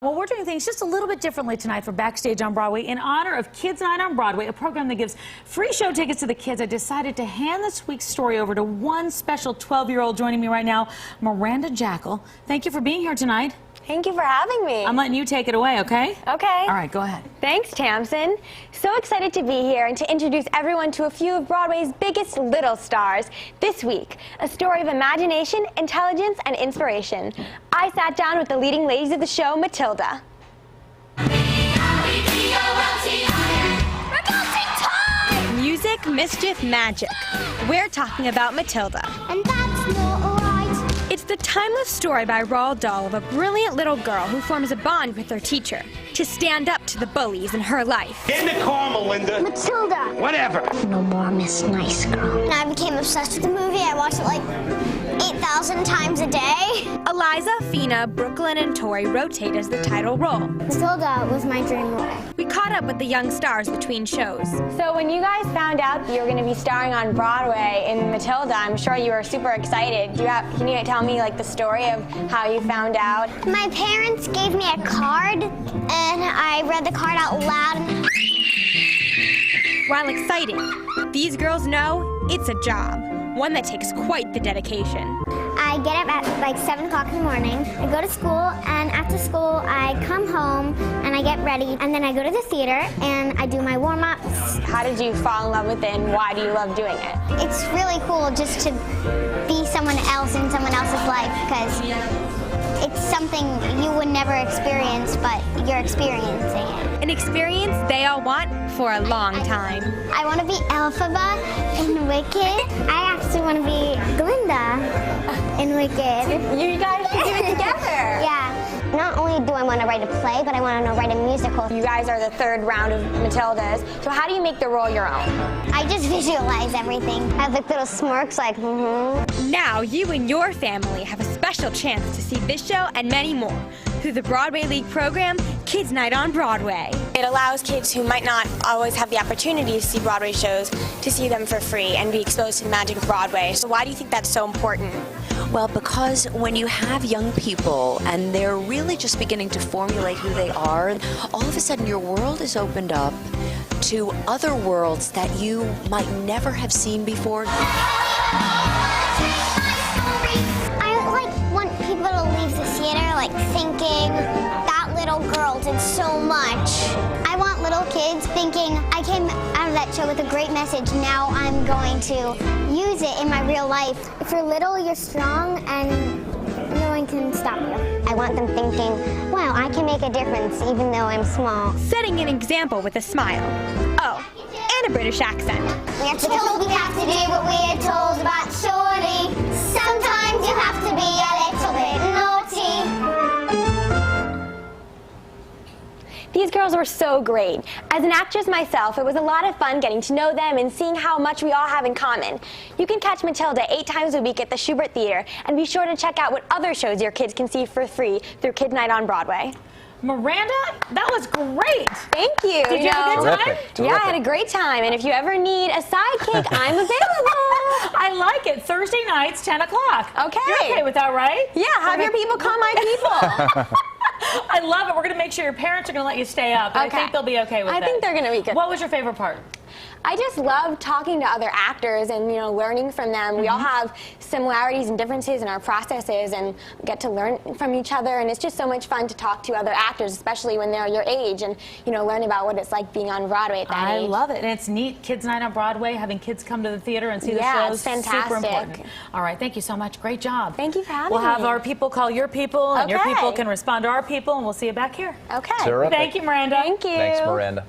Well, we're doing things just a little bit differently tonight for Backstage on Broadway. In honor of Kids Night on Broadway, a program that gives free show tickets to the kids, I decided to hand this week's story over to one special 12-year-old joining me right now, Miranda Jackal. Thank you for being here tonight. Thank you for having me. I'm letting you take it away, okay? Okay. All right, go ahead. Thanks, Tamsin. So excited to be here and to introduce everyone to a few of Broadway's biggest little stars. This week, a story of imagination, intelligence, and inspiration. I sat down with the leading ladies of the show, Matilda. Music, mischief, magic. We're talking about Matilda. And that's not alright. It's the timeless story by Roald Dahl of a brilliant little girl who forms a bond with her teacher to stand up to the bullies in her life. Get in the car, Melinda. Matilda. Whatever. No more Miss Nice Girl. And I became obsessed with the movie. I watched it like 8,000 times a day. Eliza, Fina, Brooklyn, and Tori rotate as the title role. Matilda was my dream role. We caught up with the young stars between shows. So when you guys found out that you were going to be starring on Broadway in Matilda, I'm sure you were super excited. Can you tell me like the story of how you found out? My parents gave me a card, and I read the card out loud. While exciting, these girls know it's a job, one that takes quite the dedication. I get up at like 7 o'clock in the morning. I go to school, and after school, I come home and I get ready, and then I go to the theater and I do my warm-ups. How did you fall in love with it, and why do you love doing it? It's really cool just to be someone else in someone else's life, because it's something you would never experience, but you're experiencing it. An experience they all want for a long time. I want to be Elphaba in Wicked. I actually want to be Glinda in Wicked. You guys can do it together. Yeah. Not only do I want to write a play, but I want to write a musical. You guys are the third round of Matildas, so how do you make the role your own? I just visualize everything. I have like little smirks like, Now you and your family have a special chance to see this show and many more through the Broadway League program, Kids Night on Broadway. It allows kids who might not always have the opportunity to see Broadway shows to see them for free and be exposed to the magic of Broadway. So why do you think that's so important? Well, because when you have young people and they're really just beginning to formulate who they are, all of a sudden your world is opened up to other worlds that you might never have seen before. I want people to leave the theater thinking that little girl did so much. I want little kids thinking I came out of that show with a great message. Now I'm going to use it in my real life. If you're little, you're strong, and no one can stop you. I want them thinking, wow, I can make a difference even though I'm small. Setting an example with a smile. Oh, and a British accent. We have to do what we are told about shorty. Sometimes you have to be a little bit naughty. These girls were so great. As an actress myself, it was a lot of fun getting to know them and seeing how much we all have in common. You can catch Matilda 8 times a week at the Schubert Theater, and be sure to check out what other shows your kids can see for free through Kid Night on Broadway. Miranda, that was great. Thank you. Did you have a good time? Yeah, I had a great time, and if you ever need a sidekick, I'm available. I like it. Thursday nights, 10 o'clock. Okay. You're okay with that, right? Yeah, have your people call my people. I love it. We're going to make sure your parents are going to let you stay up. Okay. I think they'll be okay with it. I think they're going to be good. What was your favorite part? I just love talking to other actors and, learning from them. We all have similarities and differences in our processes and get to learn from each other. And it's just so much fun to talk to other actors, especially when they're your age, and, learn about what it's like being on Broadway at that age. I love it. And it's neat. Kids Night on Broadway, having kids come to the theater and see the shows. Yeah, it's fantastic. Super important. All right. Thank you so much. Great job. Thank you for having me. We'll have our people call your people, and your Okay. people can respond to our people, and we'll see you back here. Okay. Terrific. Thank you, Miranda. Thank you. Thanks, Miranda.